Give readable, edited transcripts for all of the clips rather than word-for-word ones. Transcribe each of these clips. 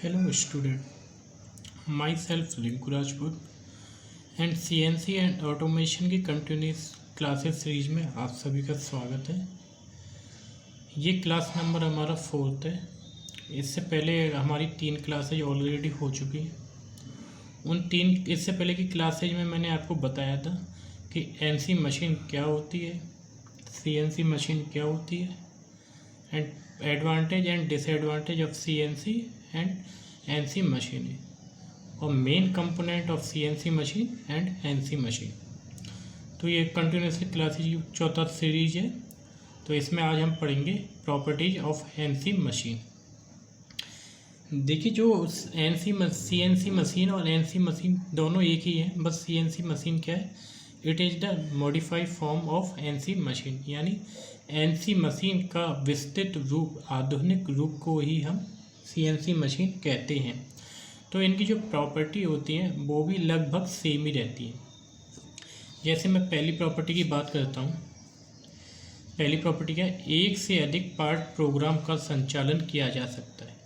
Hello student, myself Rinku Rajput and CNC and automation की continuous classes series में आप सभी का स्वागत है। ये क्लास नंबर हमारा 4th है। इससे पहले हमारी 3 क्लासेज ऑलरेडी हो चुकी हैं। इससे पहले की क्लासेज में मैंने आपको बताया था कि NC मशीन क्या होती है, CNC मशीन क्या होती है and advantage and disadvantage of CNC and NC machine और main component of CNC machine and NC machine. तो ये कंटिन्यूसली क्लासेज की 4th सीरीज है। तो इसमें आज हम पढ़ेंगे प्रॉपर्टीज ऑफ NC मशीन। देखिए, जो CNC मशीन और NC मशीन दोनों एक ही है, बस CNC मशीन क्या है, it is the modified form of NC machine, यानी NC मशीन का विस्तृत रूप, आधुनिक रूप को ही हम CNC मशीन कहते हैं। तो इनकी जो प्रॉपर्टी होती हैं वो भी लगभग सेम ही रहती है। जैसे मैं पहली प्रॉपर्टी की बात करता हूँ। पहली प्रॉपर्टी क्या है, एक से अधिक पार्ट प्रोग्राम का संचालन किया जा सकता है।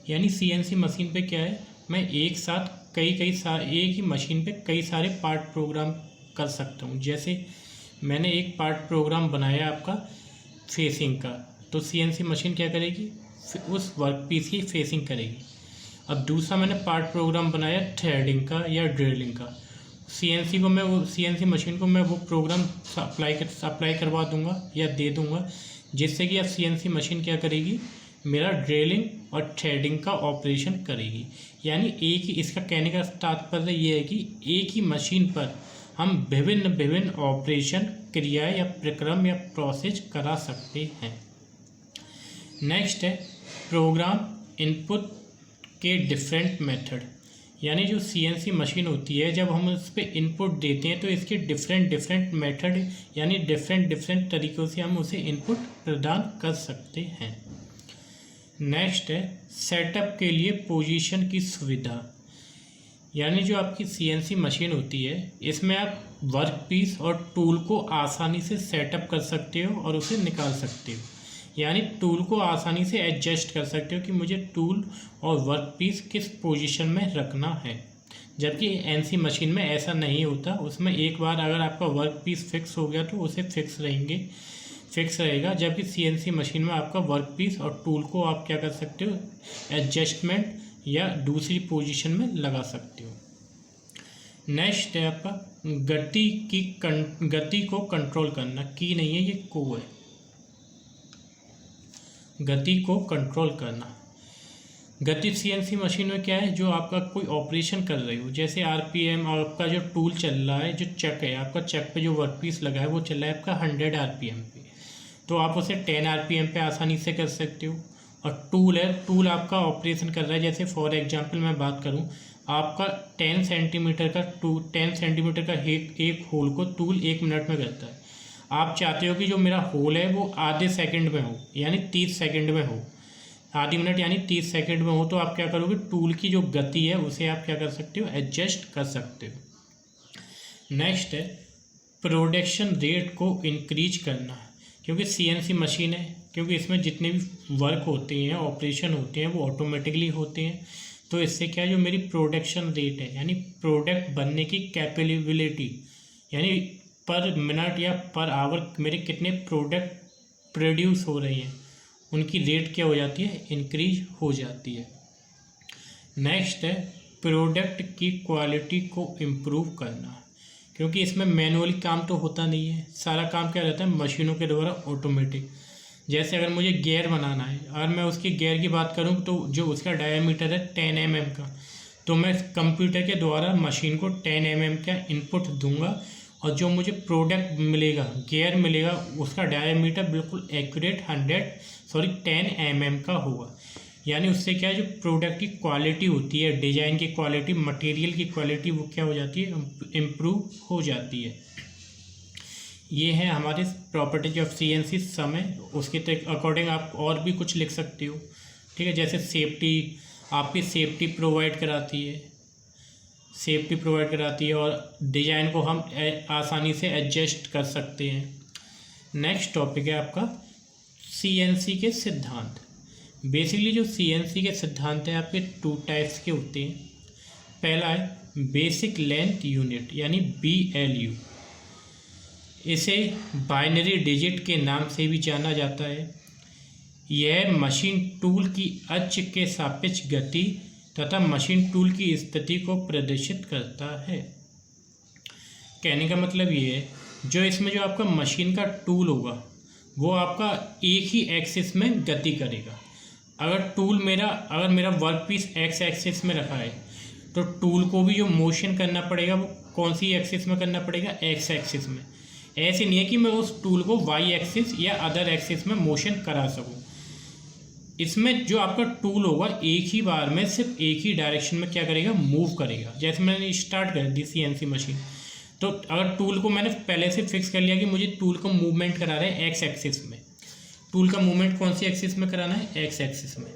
यानी CNC मशीन पे क्या है, मैं एक साथ एक ही मशीन पे कई सारे पार्ट प्रोग्राम कर सकता हूँ। जैसे मैंने एक पार्ट प्रोग्राम बनाया आपका फेसिंग का, तो CNC मशीन क्या करेगी, उस वर्क पीस की फेसिंग करेगी। अब दूसरा मैंने पार्ट प्रोग्राम बनाया थ्रेडिंग का या ड्रिलिंग का, CNC मशीन को मैं वो प्रोग्राम अप्लाई करवा दूंगा या दे दूंगा, जिससे कि अब CNC मशीन क्या करेगी, मेरा ड्रिलिंग और थ्रेडिंग का ऑपरेशन करेगी। यानी एक ही, इसका कहने का तात्पर्य ये है कि एक ही मशीन पर हम विभिन्न ऑपरेशन, क्रियाएं या प्रक्रम या प्रोसेस करा सकते हैं। नेक्स्ट है प्रोग्राम इनपुट के डिफरेंट मेथड। यानी जो CNC मशीन होती है, जब हम उस पर इनपुट देते हैं तो इसके डिफरेंट मेथड यानी डिफरेंट तरीक़ों से हम उसे इनपुट प्रदान कर सकते हैं। नेक्स्ट है सेटअप के लिए पोजीशन की सुविधा। यानी जो आपकी CNC मशीन होती है, इसमें आप वर्क पीस और टूल को आसानी से सेटअप कर सकते हो और उसे निकाल सकते हो। यानी टूल को आसानी से एडजस्ट कर सकते हो कि मुझे टूल और वर्क पीस किस पोजीशन में रखना है। जबकि NC मशीन में ऐसा नहीं होता। उसमें एक बार अगर आपका वर्क पीस फिक्स हो गया तो उसे फिक्स रहेगा। जबकि CNC मशीन में आपका वर्क पीस और टूल को आप क्या कर सकते हो, एडजस्टमेंट या दूसरी पोजीशन में लगा सकते हो। नेक्स्ट है आपका गति को कंट्रोल करना। की नहीं है, ये को है। गति को कंट्रोल करना। गति CNC मशीन में क्या है, जो आपका कोई ऑपरेशन कर रही हो, जैसे RPM, और आपका जो टूल चल रहा है, जो चक है आपका, चक पे जो वर्क पीस लगा है वो चल रहा है आपका 100 RPM पे, तो आप उसे 10 RPM पे आसानी से कर सकते हो। और टूल आपका ऑपरेशन कर रहा है, जैसे फॉर एग्जांपल मैं बात करूं, आपका 10 सेंटीमीटर का एक होल को टूल 1 मिनट में करता है। आप चाहते हो कि जो मेरा होल है वो आधे सेकंड में हो, यानी 30 सेकंड में हो, आधी मिनट यानी 30 सेकंड में हो, तो आप क्या करोगे, टूल की जो गति है उसे आप क्या कर सकते हो, एडजस्ट कर सकते हो। नेक्स्ट है प्रोडक्शन रेट को इंक्रीज करना। क्योंकि CNC मशीन है, क्योंकि इसमें जितने भी वर्क होते हैं, ऑपरेशन होते हैं, वो ऑटोमेटिकली होते हैं। तो इससे क्या, जो मेरी प्रोडक्शन रेट है, यानी प्रोडक्ट बनने की कैपेबिलिटी, यानी पर मिनट या पर आवर मेरे कितने प्रोडक्ट प्रोड्यूस हो रहे हैं, उनकी रेट क्या हो जाती है, इंक्रीज हो जाती है। नेक्स्ट है प्रोडक्ट की क्वालिटी को इम्प्रूव करना। क्योंकि इसमें मैनुअली काम तो होता नहीं है, सारा काम क्या रहता है, मशीनों के द्वारा ऑटोमेटिक। जैसे अगर मुझे गियर बनाना है, और मैं उसकी गियर की बात करूँ तो जो उसका डायमीटर है 10 mm का, तो मैं कंप्यूटर के द्वारा मशीन को 10 mm का इनपुट दूंगा, और जो मुझे प्रोडक्ट मिलेगा, गियर मिलेगा, उसका डायमीटर बिल्कुल एक्यूरेट 10 mm का होगा। यानी उससे क्या है, जो प्रोडक्ट की क्वालिटी होती है, डिज़ाइन की क्वालिटी, मटेरियल की क्वालिटी, वो क्या हो जाती है, इम्प्रूव हो जाती है। ये है हमारे प्रॉपर्टीज ऑफ CNC समय। उसके अकॉर्डिंग आप और भी कुछ लिख सकते हो, ठीक है। जैसे सेफ्टी, आपकी सेफ्टी प्रोवाइड कराती है, और डिज़ाइन को हम आसानी से एडजस्ट कर सकते हैं। नेक्स्ट टॉपिक है आपका CNC के सिद्धांत। बेसिकली जो सीएनसी के सिद्धांत हैं आपके 2 टाइप्स के होते हैं। पहला है बेसिक लेंथ यूनिट यानी BLU, इसे बाइनरी डिजिट के नाम से भी जाना जाता है। यह मशीन टूल की अक्ष के सापेक्ष गति तथा मशीन टूल की स्थिति को प्रदर्शित करता है। कहने का मतलब ये है, जो इसमें जो आपका मशीन का टूल होगा वो आपका एक ही एक्सिस में गति करेगा। अगर मेरा वर्क पीस एक्स एक्सिस में रखा है तो टूल को भी जो मोशन करना पड़ेगा वो कौन सी एक्सिस में करना पड़ेगा, एक्स एक्सिस में। ऐसे नहीं है कि मैं उस टूल को वाई एक्सिस या अदर एक्सिस में मोशन करा सकूं। इसमें जो आपका टूल होगा एक ही बार में सिर्फ एक ही डायरेक्शन में क्या करेगा, मूव करेगा। जैसे मैंने स्टार्ट कर दी CNC मशीन, तो अगर टूल को मैंने पहले से फिक्स कर लिया कि मुझे टूल को मूवमेंट करा रहा है एक्स एक्सिस में, टूल का मूवमेंट कौन सी एक्सिस में कराना है, एक्स एक्सिस में।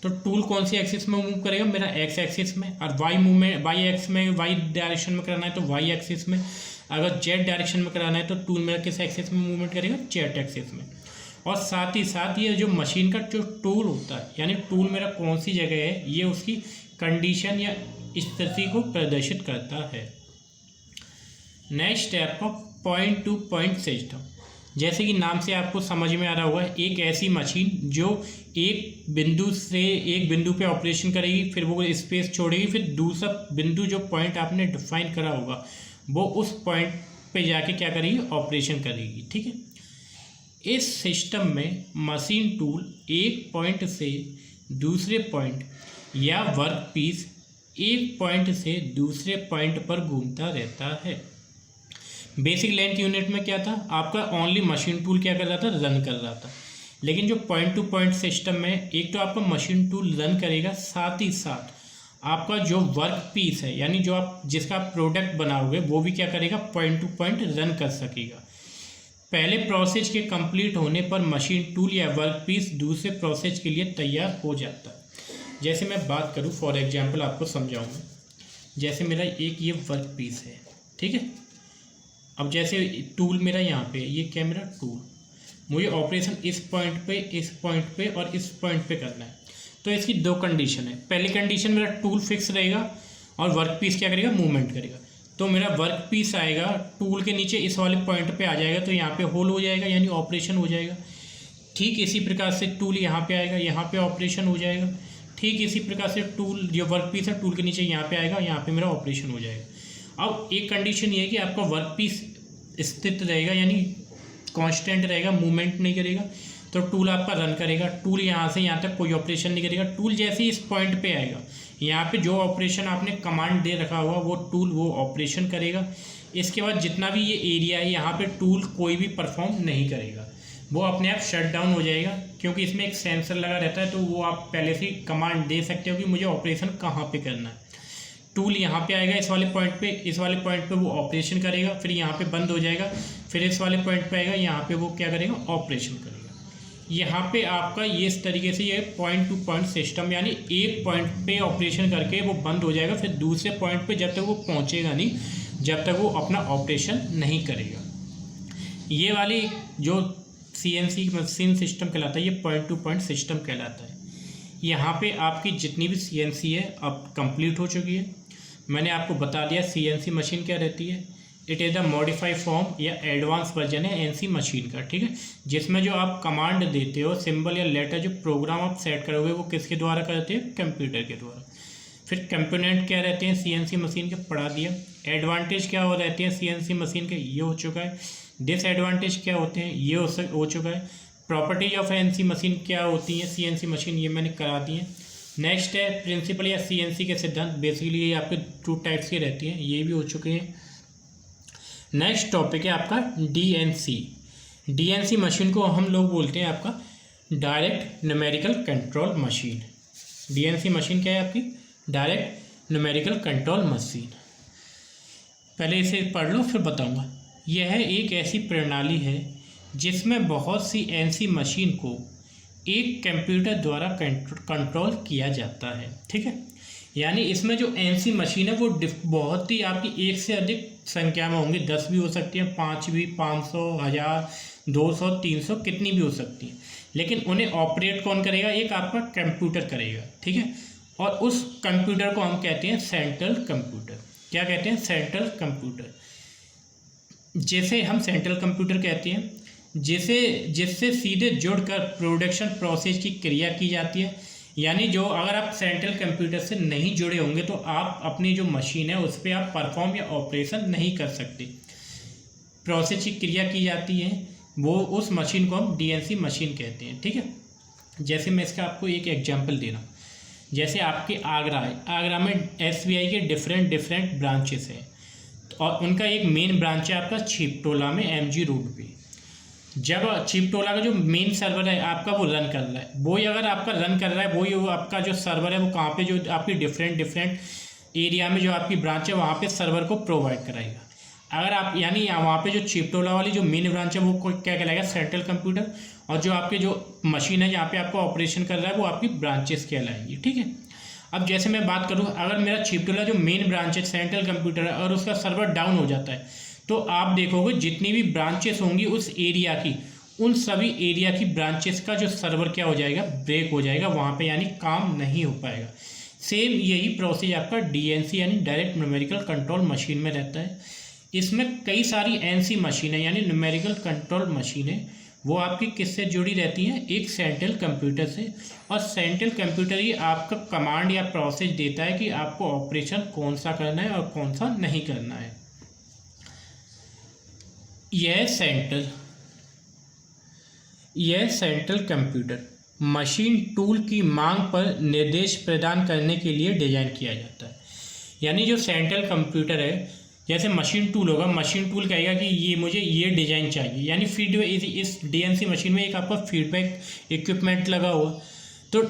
तो टूल कौन सी एक्सिस में मूव करेगा, मेरा एक्स एक्सिस में। और वाई एक्स में, वाई डायरेक्शन में कराना है तो वाई एक्सिस में। अगर जेड डायरेक्शन में कराना है तो टूल मेरा किस एक्सिस में मूवमेंट करेगा, जेड एक्सिस में। और साथ ही साथ ये जो मशीन का जो टूल होता है, यानी टूल मेरा कौन सी जगह है, ये उसकी कंडीशन या स्थिति को प्रदर्शित करता है। Next step of point two point system. जैसे कि नाम से आपको समझ में आ रहा होगा, एक ऐसी मशीन जो एक बिंदु से एक बिंदु पे ऑपरेशन करेगी, फिर वो स्पेस छोड़ेगी, फिर दूसरा बिंदु जो पॉइंट आपने डिफाइन करा होगा वो उस पॉइंट पे जाके क्या करेगी, ऑपरेशन करेगी। ठीक है। इस सिस्टम में मशीन टूल एक पॉइंट से दूसरे पॉइंट या वर्क पीस एक पॉइंट से दूसरे पॉइंट पर घूमता रहता है। बेसिक लेंथ यूनिट में क्या था, आपका ओनली मशीन टूल क्या कर रहा था, रन कर रहा था। लेकिन जो पॉइंट टू पॉइंट सिस्टम में एक तो आपका मशीन टूल रन करेगा, साथ ही साथ आपका जो वर्क पीस है, यानी जो आप जिसका प्रोडक्ट बनाओगे वो भी क्या करेगा, पॉइंट टू पॉइंट रन कर सकेगा। पहले प्रोसेस के कंप्लीट होने पर मशीन टूल या वर्क पीस दूसरे प्रोसेस के लिए तैयार हो जाता है। जैसे मैं बात करूँ, फॉर एग्जांपल आपको समझाऊंगा। जैसे मेरा एक ये वर्क पीस है, ठीक है। अब जैसे टूल मेरा यहाँ पे, ये क्या मेरा टूल, मुझे ऑपरेशन इस पॉइंट पे और इस पॉइंट पे करना है। तो इसकी दो कंडीशन है। पहली कंडीशन, मेरा टूल फिक्स रहेगा और वर्क पीस क्या करेगा, मूवमेंट करेगा। तो मेरा वर्क पीस आएगा टूल के नीचे इस वाले पॉइंट पे आ जाएगा, तो यहाँ पे होल हो जाएगा, यानी ऑपरेशन हो जाएगा। ठीक इसी प्रकार से टूल यहाँ पे आएगा, यहाँ पे ऑपरेशन हो जाएगा। ठीक इसी प्रकार से टूल जो वर्क पीस है टूल के नीचे यहाँ पे आएगा, यहाँ पे मेरा ऑपरेशन हो जाएगा। अब एक कंडीशन ये है कि आपका वर्क पीस स्थित रहेगा, यानी कांस्टेंट रहेगा, मूवमेंट नहीं करेगा, तो टूल आपका रन करेगा। टूल यहाँ से यहाँ तक कोई ऑपरेशन नहीं करेगा। टूल जैसे ही इस पॉइंट पे आएगा, यहाँ पे जो ऑपरेशन आपने कमांड दे रखा होगा वो टूल वो ऑपरेशन करेगा। इसके बाद जितना भी ये एरिया है यहाँ पे टूल कोई भी परफॉर्म नहीं करेगा, वो अपने आप शट डाउन हो जाएगा, क्योंकि इसमें एक सेंसर लगा रहता है। तो वो आप पहले से कमांड दे सकते हो कि मुझे ऑपरेशन कहाँ पे करना है। टूल यहाँ पे आएगा इस वाले पॉइंट पे वो ऑपरेशन करेगा, फिर यहाँ पे बंद हो जाएगा, फिर इस वाले पॉइंट पे आएगा, यहाँ पे वो क्या करेगा, ऑपरेशन करेगा। यहाँ पे आपका ये इस तरीके से ये पॉइंट टू पॉइंट सिस्टम, यानी एक पॉइंट पे ऑपरेशन करके वो बंद हो जाएगा, फिर दूसरे पॉइंट पे जब तक वो पहुँचेगा नहीं, जब तक वो अपना ऑपरेशन नहीं करेगा। ये वाली जो CNC मशीन सिस्टम कहलाता है, ये पॉइंट टू पॉइंट सिस्टम कहलाता है। यहाँ पे आपकी जितनी भी CNC है अब कंप्लीट हो चुकी है। मैंने आपको बता दिया CNC मशीन क्या रहती है। It is the modified form या एडवांस वर्जन है NC मशीन का, ठीक है। जिसमें जो आप कमांड देते हो, सिंबल या लेटर, जो प्रोग्राम आप सेट करोगे वो किसके द्वारा करते हैं, कंप्यूटर के द्वारा। फिर कंपोनेंट क्या रहते हैं CNC मशीन के, पढ़ा दिया। एडवांटेज क्या हो रहते हैं CNC मशीन के, ये हो चुका है। डिसएडवांटेज क्या होते हैं, ये हो चुका है। प्रॉपर्टीज ऑफ NC मशीन क्या होती है CNC मशीन, ये मैंने करा दी है। नेक्स्ट है प्रिंसिपल या CNC के सिद्धांत। बेसिकली ये आपके 2 टाइप्स की रहती हैं, ये भी हो चुके हैं। नेक्स्ट टॉपिक है आपका DNC। DNC मशीन को हम लोग बोलते हैं आपका direct numerical control machine. DNC machine क्या है आपकी, डायरेक्ट न्यूमेरिकल कंट्रोल मशीन। पहले इसे पढ़ लो फिर बताऊंगा। यह एक ऐसी प्रणाली है जिसमें बहुत सी NC मशीन को एक कंप्यूटर द्वारा कंट्रोल किया जाता है, ठीक है। यानी इसमें जो NC मशीन है वो बहुत ही आपकी एक से अधिक संख्या में होंगी। 10 भी हो सकती है, 5 भी, 500, 1000, 200, 300, कितनी भी हो सकती है। लेकिन उन्हें ऑपरेट कौन करेगा, एक आपका कंप्यूटर करेगा, ठीक है। और उस कंप्यूटर को हम कहते हैं सेंट्रल कंप्यूटर। क्या कहते हैं, सेंट्रल कंप्यूटर। जैसे हम सेंट्रल कंप्यूटर कहते हैं जिससे सीधे जुड़कर प्रोडक्शन प्रोसेस की क्रिया की जाती है। यानी जो अगर आप सेंट्रल कंप्यूटर से नहीं जुड़े होंगे तो आप अपनी जो मशीन है उस पर आप परफॉर्म या ऑपरेशन नहीं कर सकते। प्रोसेस की क्रिया की जाती है, वो उस मशीन को हम डीएनसी मशीन कहते हैं, ठीक है। जैसे मैं इसका आपको एक एग्जांपल दे रहा हूँ। जैसे आपके आगरा है, आगरा में एसबीआई के डिफरेंट ब्रांचेस हैं और उनका एक मेन ब्रांच है आपका छिपटोला में एमजी रोड पे। जब छिपटोला का जो मेन सर्वर है आपका वो रन कर रहा है, वही अगर आपका रन कर रहा है वही वो आपका जो सर्वर है वो कहाँ पे, जो आपकी डिफरेंट एरिया में जो आपकी ब्रांच है वहाँ पे सर्वर को प्रोवाइड कराएगा। अगर आप यानी वहाँ पे जो छिपटोला वाली जो मेन ब्रांच है वो क्या कहलाएगा, सेंट्रल कंप्यूटर। और जो आपके जो मशीन है जहाँ पे आपका ऑपरेशन कर रहा है वो आपकी ब्रांचेस कहलाएंगी, ठीक है। अब जैसे मैं बात करूँ, अगर मेरा छिपटोला जो मेन ब्रांच है सेंट्रल कंप्यूटर है और उसका सर्वर डाउन हो जाता है तो आप देखोगे जितनी भी ब्रांचेस होंगी उस एरिया की, उन सभी एरिया की ब्रांचेस का जो सर्वर क्या हो जाएगा, ब्रेक हो जाएगा वहाँ पे, यानी काम नहीं हो पाएगा। सेम यही प्रोसेस आपका डीएनसी यानी डायरेक्ट न्यूमेरिकल कंट्रोल मशीन में रहता है। इसमें कई सारी एनसी मशीनें यानी न्यूमेरिकल कंट्रोल मशीनें वो आपकी किससे जुड़ी रहती हैं, एक सेंट्रल कंप्यूटर से। और सेंट्रल कंप्यूटर ही आपका कमांड या प्रोसेस देता है कि आपको ऑपरेशन कौन सा करना है और कौन सा नहीं करना है। यह सेंट्रल कंप्यूटर मशीन टूल की मांग पर निर्देश प्रदान करने के लिए डिजाइन किया जाता है। यानी जो सेंट्रल कंप्यूटर है, जैसे मशीन टूल होगा, मशीन टूल कहेगा कि ये मुझे ये डिज़ाइन चाहिए, यानी फीडबैक, इस डीएनसी मशीन में एक आपका फीडबैक इक्विपमेंट लगा हुआ, तो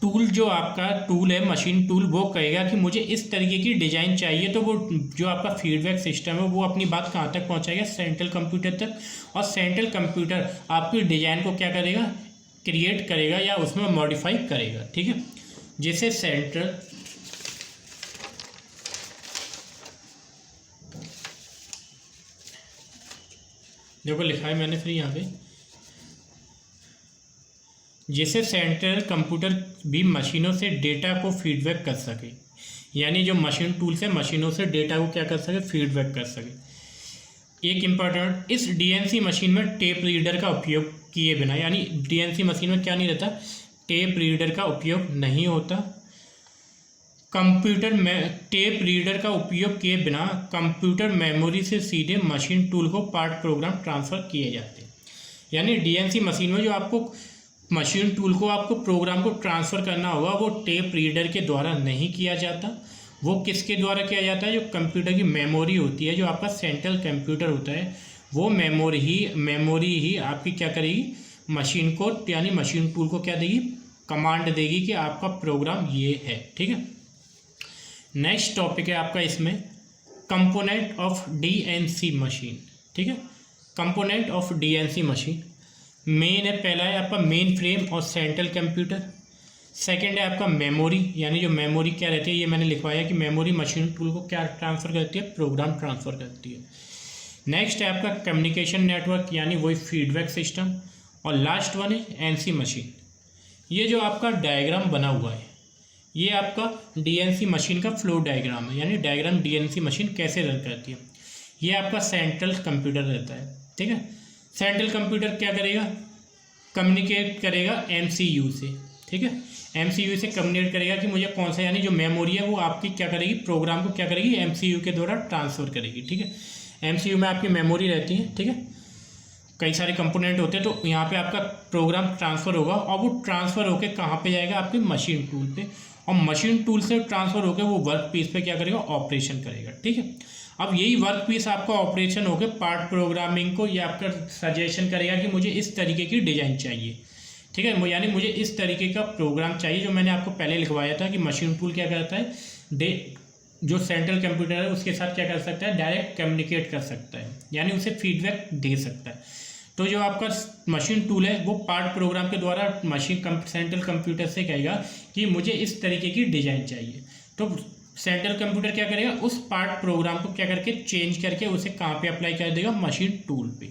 टूल जो आपका टूल है मशीन टूल वो कहेगा कि मुझे इस तरीके की डिज़ाइन चाहिए, तो वो जो आपका फीडबैक सिस्टम है वो अपनी बात कहाँ तक पहुँचाएगा, सेंट्रल कंप्यूटर तक। और सेंट्रल कंप्यूटर आपकी डिज़ाइन को क्या करेगा, क्रिएट करेगा या उसमें मॉडिफाई करेगा, ठीक है। जैसे सेंट्रल देखो लिखा है मैंने फिर यहाँ पे, जैसे सेंट्रल कंप्यूटर भी मशीनों से डेटा को फीडबैक कर सके, यानी जो मशीन टूल से मशीनों से डेटा को क्या कर सके, फीडबैक कर सके। एक इम्पॉर्टेंट, इस डीएनसी मशीन में टेप रीडर का उपयोग किए बिना, यानी डीएनसी मशीन में क्या नहीं रहता, टेप रीडर का उपयोग नहीं होता। कंप्यूटर में टेप रीडर का उपयोग किए बिना कंप्यूटर मेमोरी से सीधे मशीन टूल को पार्ट प्रोग्राम ट्रांसफ़र किए जाते हैं। यानी डीएनसी मशीन में जो आपको मशीन टूल को आपको प्रोग्राम को ट्रांसफ़र करना होगा वो टेप रीडर के द्वारा नहीं किया जाता, वो किसके द्वारा किया जाता है, जो कंप्यूटर की मेमोरी होती है, जो आपका सेंट्रल कंप्यूटर होता है, वो मेमोरी ही आपकी क्या करेगी, मशीन को यानी मशीन टूल को क्या देगी, कमांड देगी कि आपका प्रोग्राम ये है, ठीक है। नेक्स्ट टॉपिक है आपका इसमें कंपोनेंट ऑफ डीएनसी मशीन, ठीक है। Component of DNC machine main है, पहला है आपका मेन फ्रेम और सेंट्रल कंप्यूटर। सेकंड है आपका मेमोरी, यानी जो मेमोरी क्या रहती है, ये मैंने लिखवाया कि मेमोरी मशीन टूल को क्या ट्रांसफ़र करती है, प्रोग्राम ट्रांसफ़र करती है। नेक्स्ट है आपका कम्युनिकेशन नेटवर्क, यानी वही फीडबैक सिस्टम। और लास्ट वन है एनसी मशीन। ये जो आपका डायग्राम बना हुआ है ये आपका डीएनसी मशीन का फ्लो डायग्राम है, यानी डायग्राम डीएनसी मशीन कैसे रन करती है। ये आपका सेंट्रल कंप्यूटर रहता है, ठीक है। सेंट्रल कंप्यूटर क्या करेगा, कम्युनिकेट करेगा एमसीयू से, ठीक है। एमसीयू से कम्युनिकेट करेगा कि मुझे कौन सा, यानी जो मेमोरी है वो आपकी क्या करेगी, प्रोग्राम को क्या करेगी, एमसीयू के द्वारा ट्रांसफ़र करेगी, ठीक है। एमसीयू में आपकी मेमोरी रहती है, ठीक है, कई सारे कंपोनेंट होते हैं, तो यहाँ पे आपका प्रोग्राम ट्रांसफ़र होगा और वो ट्रांसफ़र होकर कहाँ पे जाएगा, आपके मशीन टूल पे, और मशीन टूल से ट्रांसफ़र होकर वो वर्क पीस पे क्या करेगा, ऑपरेशन करेगा, ठीक है। अब यही वर्क पीस आपका ऑपरेशन होकर पार्ट प्रोग्रामिंग को ये आपका सजेशन करेगा कि मुझे इस तरीके की डिज़ाइन चाहिए, ठीक है, यानी मुझे इस तरीके का प्रोग्राम चाहिए, जो मैंने आपको पहले लिखवाया था कि मशीन टूल क्या करता है, जो सेंट्रल कंप्यूटर है उसके साथ क्या कर सकता है, डायरेक्ट कम्युनिकेट कर सकता है, यानी उसे फीडबैक दे सकता है। तो जो आपका मशीन टूल है वो पार्ट प्रोग्राम के द्वारा सेंट्रल कंप्यूटर से कहेगा कि मुझे इस तरीके की डिज़ाइन चाहिए, तो सेंट्रल कंप्यूटर क्या करेगा, उस पार्ट प्रोग्राम को क्या करके चेंज करके उसे कहाँ पे अप्लाई कर देगा, मशीन टूल पे।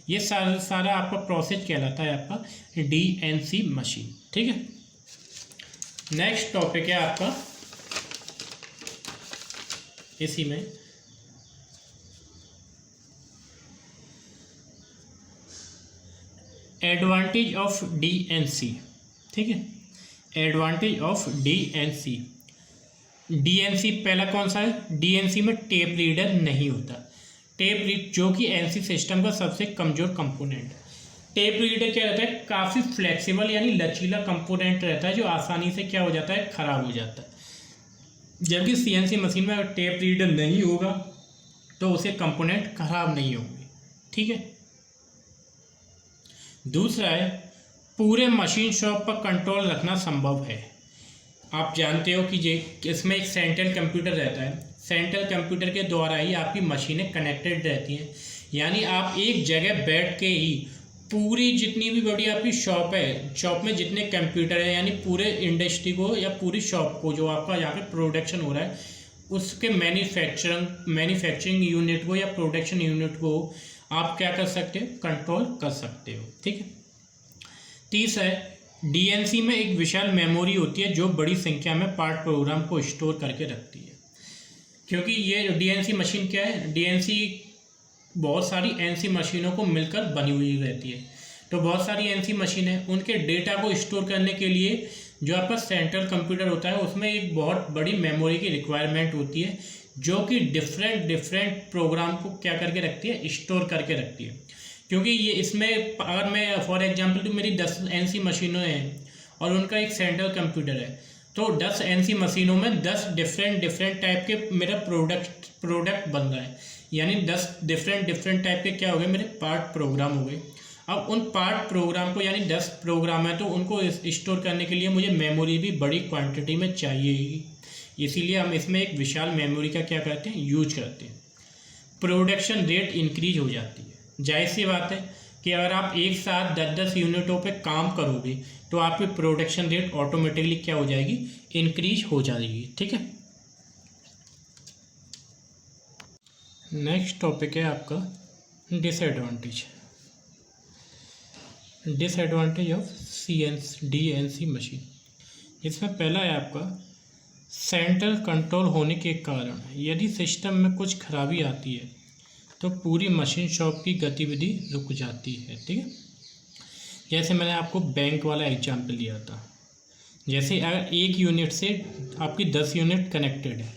ये सारा आपका प्रोसेस कहलाता है आपका डीएनसी मशीन। ठीक है, नेक्स्ट टॉपिक है आपका इसी में एडवांटेज ऑफ डीएनसी। ठीक है, एडवांटेज ऑफ डीएनसी। डीएनसी पहला कौन सा है? डीएनसी में टेप रीडर नहीं होता। टेप रीड जो कि एनसी सिस्टम का सबसे कमज़ोर कंपोनेंट है। टेप रीडर क्या रहता है? काफ़ी फ्लेक्सिबल यानी लचीला कंपोनेंट रहता है जो आसानी से क्या हो जाता है? ख़राब हो जाता है। जबकि सीएनसी मशीन में अगर टेप रीडर नहीं होगा तो उसे कंपोनेंट ख़राब नहीं होंगे। ठीक है, दूसरा है पूरे मशीन शॉप पर कंट्रोल रखना संभव है। आप जानते हो कि इसमें एक सेंट्रल कंप्यूटर रहता है। सेंट्रल कंप्यूटर के द्वारा ही आपकी मशीनें कनेक्टेड रहती हैं, यानी आप एक जगह बैठ के ही पूरी जितनी भी बड़ी आपकी शॉप है, शॉप में जितने कंप्यूटर है यानी पूरे इंडस्ट्री को या पूरी शॉप को जो आपका यहाँ पे प्रोडक्शन हो रहा है उसके मैन्युफैक्चरिंग यूनिट को या प्रोडक्शन यूनिट को आप क्या कर सकते हो? कंट्रोल कर सकते हो। ठीक है, तीसरा है डीएनसी में एक विशाल मेमोरी होती है जो बड़ी संख्या में पार्ट प्रोग्राम को स्टोर करके रखती है। क्योंकि ये डीएनसी मशीन क्या है? डीएनसी बहुत सारी एनसी मशीनों को मिलकर बनी हुई रहती है। तो बहुत सारी एनसी मशीनें उनके डेटा को स्टोर करने के लिए जो आपका सेंट्रल कंप्यूटर होता है उसमें एक बहुत बड़ी मेमोरी की रिक्वायरमेंट होती है जो कि डिफरेंट प्रोग्राम को क्या करके रखती है? स्टोर करके रखती है। क्योंकि ये इसमें अगर मैं फॉर एग्जांपल तो मेरी 10 एनसी मशीनें हैं और उनका एक सेंट्रल कंप्यूटर है, तो 10 एनसी मशीनों में 10 डिफरेंट टाइप के मेरा प्रोडक्ट बन रहा है, यानी 10 डिफरेंट टाइप के क्या हो गए? मेरे पार्ट प्रोग्राम हो गए। अब उन पार्ट प्रोग्राम को यानी 10 प्रोग्राम है तो उनको स्टोर करने के लिए मुझे मेमोरी भी बड़ी क्वांटिटी में चाहिए, इसीलिए हम इसमें एक विशाल मेमोरी का क्या करते हैं? यूज करते हैं। प्रोडक्शन रेट इंक्रीज हो जाती है। जाहिर सी बात है कि अगर आप एक साथ 10-10 यूनिटों पे काम करोगे तो आपकी प्रोडक्शन रेट ऑटोमेटिकली क्या हो जाएगी? इंक्रीज हो जाएगी। ठीक है, नेक्स्ट टॉपिक है आपका डिसएडवांटेज ऑफ डीएनसी मशीन। इसमें पहला है आपका सेंट्रल कंट्रोल होने के कारण यदि सिस्टम में कुछ खराबी आती है तो पूरी मशीन शॉप की गतिविधि रुक जाती है। ठीक है, जैसे मैंने आपको बैंक वाला एग्जाम्पल लिया था। जैसे अगर एक यूनिट से आपकी 10 यूनिट कनेक्टेड है,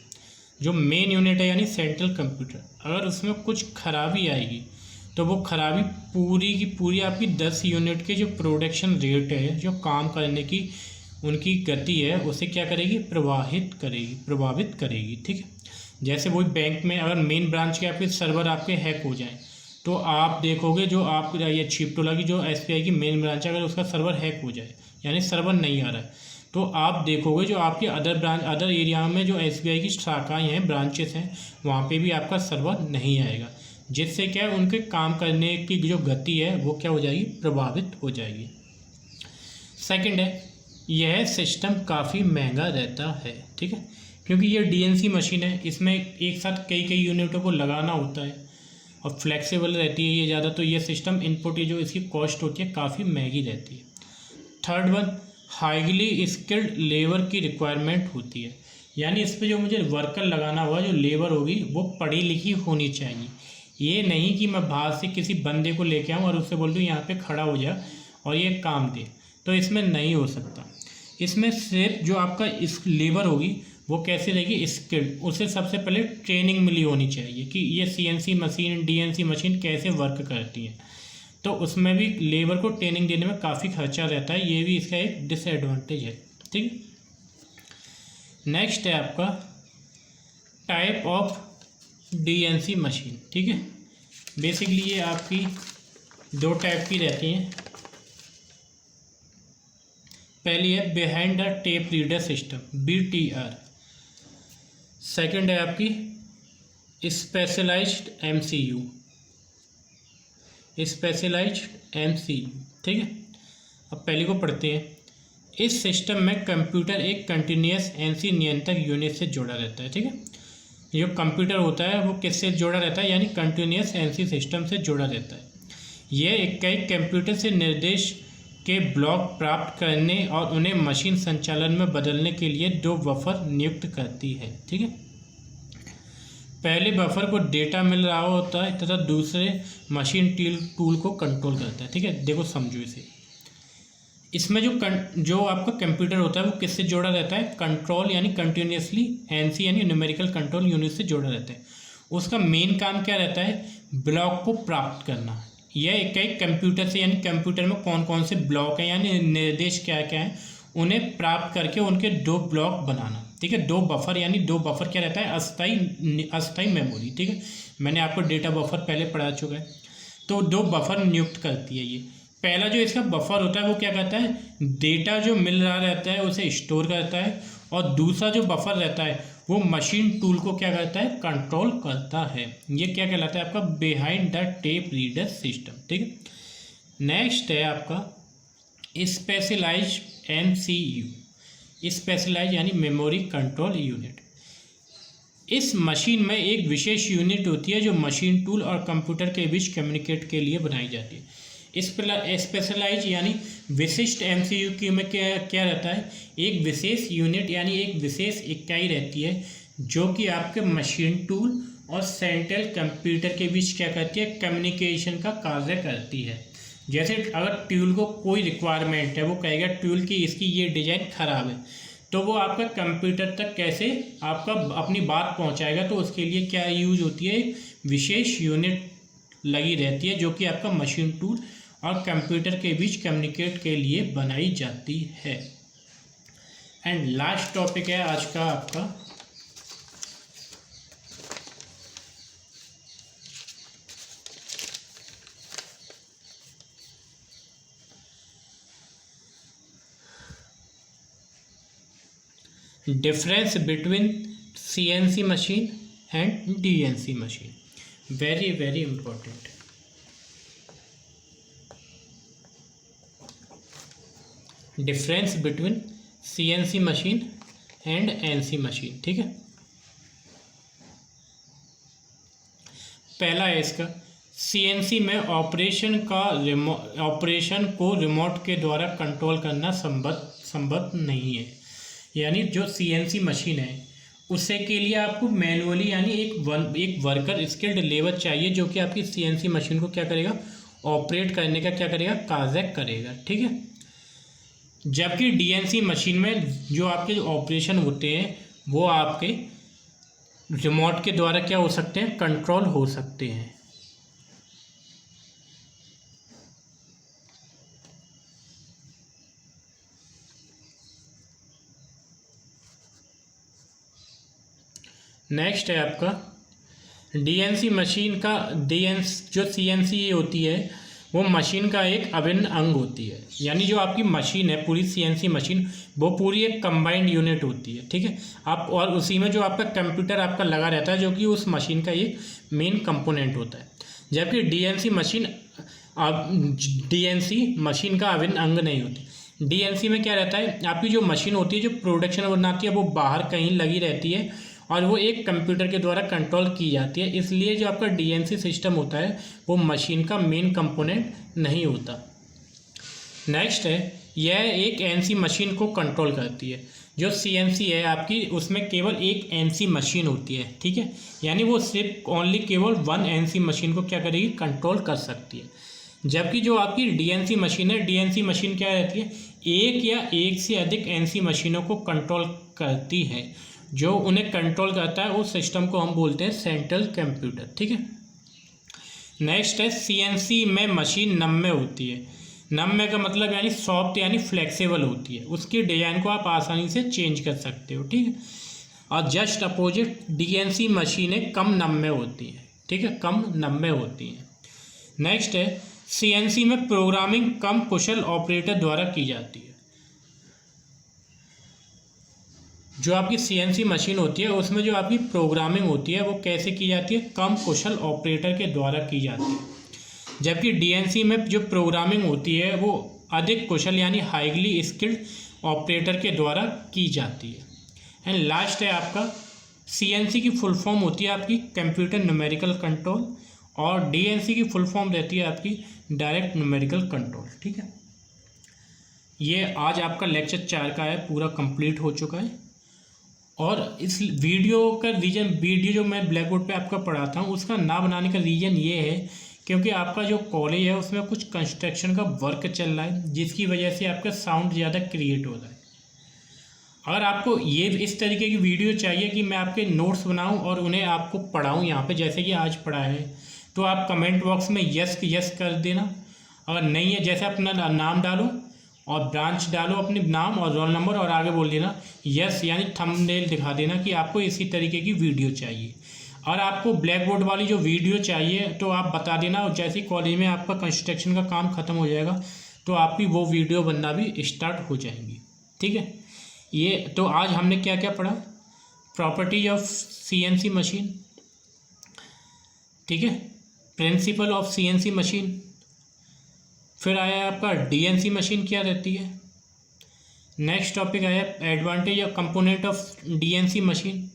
जो मेन यूनिट है यानी सेंट्रल कंप्यूटर, अगर उसमें कुछ खराबी आएगी तो वो खराबी पूरी की पूरी आपकी 10 यूनिट के जो प्रोडक्शन रेट है, जो काम करने की उनकी गति है, उसे क्या करेगी? प्रभावित करेगी। ठीक है, जैसे वही बैंक में अगर मेन ब्रांच के आपके सर्वर आपके हैक हो जाए तो आप देखोगे जो आप ये छिपटोला की जो एसबीआई की मेन ब्रांच है अगर उसका सर्वर हैक हो जाए यानी सर्वर नहीं आ रहा है तो आप देखोगे जो आपके अदर एरिया में जो एसबीआई की शाखाएँ हैं, ब्रांचेस हैं, वहाँ पे भी आपका सर्वर नहीं आएगा, जिससे क्या है उनके काम करने की जो गति है वो क्या हो जाएगी? प्रभावित हो जाएगी। सेकंड है यह सिस्टम काफ़ी महंगा रहता है। ठीक है, क्योंकि ये डीएनसी मशीन है, इसमें एक साथ कई यूनिटों को लगाना होता है और फ्लेक्सिबल रहती है ये ज़्यादा, तो ये सिस्टम इनपुट जो इसकी कॉस्ट होती है काफ़ी महंगी रहती है। Third one highly skilled labour की रिक्वायरमेंट होती है, यानी इस पर जो मुझे वर्कर लगाना हुआ जो लेबर होगी वो पढ़ी लिखी होनी चाहिए। ये नहीं कि मैं बाहर से किसी बंदे को लेके आऊँ और उससे बोल दूँ यहाँ पे खड़ा हो जा और ये काम दे, तो इसमें नहीं हो सकता। इसमें सिर्फ जो आपका इस लेबर होगी वो कैसे रहेगी? स्किल्ड। उसे सबसे पहले ट्रेनिंग मिली होनी चाहिए कि ये सीएनसी मशीन डीएनसी मशीन कैसे वर्क करती है, तो उसमें भी लेबर को ट्रेनिंग देने में काफ़ी खर्चा रहता है, ये भी इसका एक डिसएडवांटेज है। ठीक है, नेक्स्ट है आपका टाइप ऑफ डीएनसी मशीन। ठीक है, बेसिकली ये आपकी 2 टाइप की रहती हैं। पहली है behind the tape reader system, BTR। Second है आपकी स्पेशलाइज्ड MCU। ठीक है, अब पहले को पढ़ते हैं। इस सिस्टम में कंप्यूटर एक कंटिन्यूस एनसी नियंत्रक यूनिट से जुड़ा रहता है। ठीक है, जो कंप्यूटर होता है वो किससे जुड़ा रहता है? यानी कंटिन्यूस एनसी सिस्टम से जुड़ा रहता है। यह इकाई कंप्यूटर से निर्देश के ब्लॉक प्राप्त करने और उन्हें मशीन संचालन में बदलने के लिए 2 बफर नियुक्त करती है। ठीक है, पहले बफर को डेटा मिल रहा होता है तथा दूसरे मशीन टूल को कंट्रोल करता है। ठीक है, देखो समझो इसे। इसमें जो आपका कंप्यूटर होता है वो किससे जोड़ा रहता है? कंट्रोल यानी कंटिन्यूसली, एनसी यानी न्यूमेरिकल कंट्रोल यूनिट से जोड़ा रहता है। उसका मेन काम क्या रहता है? ब्लॉक को प्राप्त करना। यह इकाई कंप्यूटर से यानी कंप्यूटर में कौन कौन से ब्लॉक हैं यानी निर्देश क्या क्या हैं उन्हें प्राप्त करके उनके 2 ब्लॉक बनाना। ठीक है, 2 बफर यानी 2 बफर क्या रहता है? अस्थाई मेमोरी। ठीक है, मैंने आपको डेटा बफर पहले पढ़ा चुका है। तो 2 बफर नियुक्त करती है ये। पहला जो इसका बफर होता है वो क्या करता है? डेटा जो मिल रहा रहता है उसे स्टोर करता है, और दूसरा जो बफर रहता है वो मशीन टूल को क्या करता है? कंट्रोल करता है। ये क्या कहलाता है? आपका behind the tape reader system. ठीक है, नेक्स्ट है आपका स्पेशलाइज MCU। स्पेशलाइज यानी मेमोरी कंट्रोल यूनिट। इस मशीन में एक विशेष यूनिट होती है जो मशीन टूल और कंप्यूटर के बीच कम्युनिकेट के लिए बनाई जाती है। स्पेशलाइज यानी विशिष्ट MCU की में क्या रहता है? एक विशेष यूनिट यानी एक विशेष इकाई रहती है जो कि आपके मशीन टूल और सेंट्रल कंप्यूटर के बीच क्या करती है? कम्युनिकेशन का कार्य करती है। जैसे अगर टूल को कोई रिक्वायरमेंट है, वो कहेगा टूल की इसकी ये डिज़ाइन ख़राब है, तो वो आपका कंप्यूटर तक कैसे आपका अपनी बात पहुंचाएगा? तो उसके लिए क्या यूज होती है? विशेष यूनिट लगी रहती है जो कि आपका मशीन टूल और कंप्यूटर के बीच कम्युनिकेट के लिए बनाई जाती है। एंड लास्ट टॉपिक है आज का आपका difference between CNC machine and DNC machine. Very very important. Difference between CNC machine and NC machine. ठीक है, पहला है इसका CNC में ऑपरेशन को रिमोट के द्वारा कंट्रोल करना संभव नहीं है। यानी जो CNC मशीन है उससे के लिए आपको मैनुअली यानी एक वर्कर स्किल्ड लेबर चाहिए जो कि आपकी CNC मशीन को क्या करेगा? ऑपरेट करने का क्या करेगा? कार्य करेगा। ठीक है, जबकि DNC मशीन में जो आपके ऑपरेशन होते हैं वो आपके रिमोट के द्वारा क्या हो सकते हैं? कंट्रोल हो सकते हैं। नेक्स्ट है आपका DNC मशीन का जो CNC होती है वो मशीन का एक अभिन्न अंग होती है। यानी जो आपकी मशीन है पूरी CNC मशीन वो पूरी एक कंबाइंड यूनिट होती है। ठीक है, आप और उसी में जो आपका कंप्यूटर आपका लगा रहता है जो कि उस मशीन का एक मेन कंपोनेंट होता है। जबकि DNC मशीन का अभिन्न अंग नहीं होती। DNC में क्या रहता है? आपकी जो मशीन होती है जो प्रोडक्शन बनाती है वो बाहर कहीं लगी रहती है और वो एक कंप्यूटर के द्वारा कंट्रोल की जाती है। इसलिए जो आपका DNC सिस्टम होता है वो मशीन का मेन कंपोनेंट नहीं होता। नेक्स्ट है यह एक NC मशीन को कंट्रोल करती है। जो CNC है आपकी उसमें केवल एक NC मशीन होती है। ठीक है, यानी वो सिर्फ ओनली केवल 1 NC मशीन को क्या करेगी? कंट्रोल कर सकती है। जबकि जो आपकी DNC मशीन है, DNC मशीन क्या रहती है? एक या एक से अधिक NC मशीनों को कंट्रोल करती है। जो उन्हें कंट्रोल करता है उस सिस्टम को हम बोलते हैं सेंट्रल कंप्यूटर। ठीक है, नेक्स्ट है CNC में मशीन नम्य होती है। नम्य का मतलब यानी सॉफ्ट यानी फ्लेक्सिबल होती है। उसकी डिज़ाइन को आप आसानी से चेंज कर सकते हो। ठीक है, और जस्ट अपोजिट DNC मशीनें कम नम्य होती हैं। ठीक है, कम नम्य होती हैं। नेक्स्ट है CNC में प्रोग्रामिंग कम कुशल ऑपरेटर द्वारा की जाती है। जो आपकी CNC मशीन होती है उसमें जो आपकी प्रोग्रामिंग होती है वो कैसे की जाती है? कम कुशल ऑपरेटर के द्वारा की जाती है। जबकि DNC में जो प्रोग्रामिंग होती है वो अधिक कुशल यानी हाईली स्किल्ड ऑपरेटर के द्वारा की जाती है। एंड लास्ट है आपका CNC की फुल फॉर्म होती है आपकी कंप्यूटर न्यूमेरिकल कंट्रोल और DNC की फुल फॉर्म रहती है आपकी डायरेक्ट न्यूमेरिकल कंट्रोल। ठीक है, ये आज आपका लेक्चर 4 का है, पूरा कंप्लीट हो चुका है। और इस वीडियो का रीजन, वीडियो जो मैं ब्लैक बोर्ड पे आपका पढ़ाता हूँ उसका ना बनाने का रीज़न ये है क्योंकि आपका जो कॉलेज है उसमें कुछ कंस्ट्रक्शन का वर्क चल रहा है, जिसकी वजह से आपका साउंड ज़्यादा क्रिएट हो रहा है। अगर आपको ये इस तरीके की वीडियो चाहिए कि मैं आपके नोट्स बनाऊं और उन्हें आपको पढ़ाऊं यहाँ पे जैसे कि आज पढ़ा है, तो आप कमेंट बॉक्स में यस कर देना। अगर नहीं है, जैसे अपना नाम डालो और ब्रांच डालो, अपने नाम और रोल नंबर, और आगे बोल देना यस, यानी थंबनेल दिखा देना कि आपको इसी तरीके की वीडियो चाहिए। और आपको ब्लैक बोर्ड वाली जो वीडियो चाहिए तो आप बता देना, और जैसे ही कॉलेज में आपका कंस्ट्रक्शन का काम ख़त्म हो जाएगा तो आपकी वो वीडियो बनना भी स्टार्ट हो जाएंगी। ठीक है, ये तो आज हमने क्या क्या पढ़ा, प्रॉपर्टीज ऑफ CNC मशीन, ठीक है, प्रिंसिपल ऑफ CNC मशीन, फिर आया आपका DNC मशीन क्या रहती है, नेक्स्ट टॉपिक आया एडवांटेज और कंपोनेंट ऑफ DNC मशीन,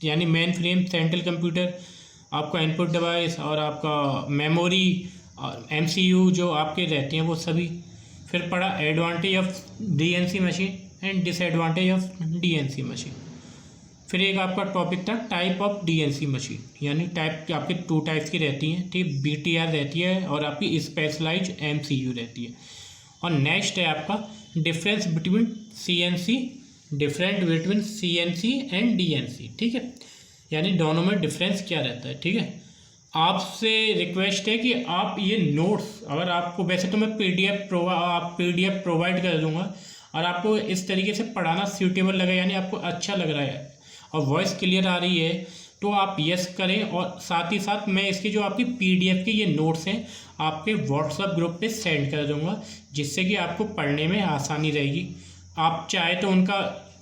यानी मेन फ्रेम, सेंट्रल कंप्यूटर, आपका इनपुट डिवाइस और आपका मेमोरी और MCU जो आपके रहते हैं वो सभी। फिर पढ़ा advantage of DNC machine and disadvantage of DNC machine. फिर एक आपका टॉपिक था टाइप ऑफ DNC मशीन, यानी टाइप आपके 2 टाइप्स की रहती हैं, ठीक, BTR रहती है और आपकी स्पेशलाइज्ड MCU रहती है। और नेक्स्ट है आपका difference between CNC and DNC। ठीक है, यानी दोनों में डिफरेंस क्या रहता है। ठीक है, आपसे रिक्वेस्ट है कि आप ये नोट्स, अगर आपको, वैसे तो मैं PDF प्रोवाइड कर दूंगा, और आपको इस तरीके से पढ़ाना सूटेबल लगे, यानी आपको अच्छा लग रहा है और वॉइस क्लियर आ रही है, तो आप यस करें। और साथ ही साथ मैं इसकी जो आपकी PDF के ये नोट्स हैं आपके WhatsApp ग्रुप पे सेंड कर दूंगा, जिससे कि आपको पढ़ने में आसानी रहेगी। आप चाहे तो उनका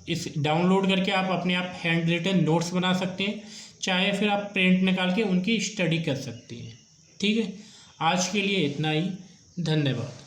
इस डाउनलोड करके आप अपने आप हैंड रिटन नोट्स बना सकते हैं, चाहे फिर आप प्रिंट निकाल के उनकी स्टडी कर सकते हैं। ठीक है, आज के लिए इतना ही, धन्यवाद।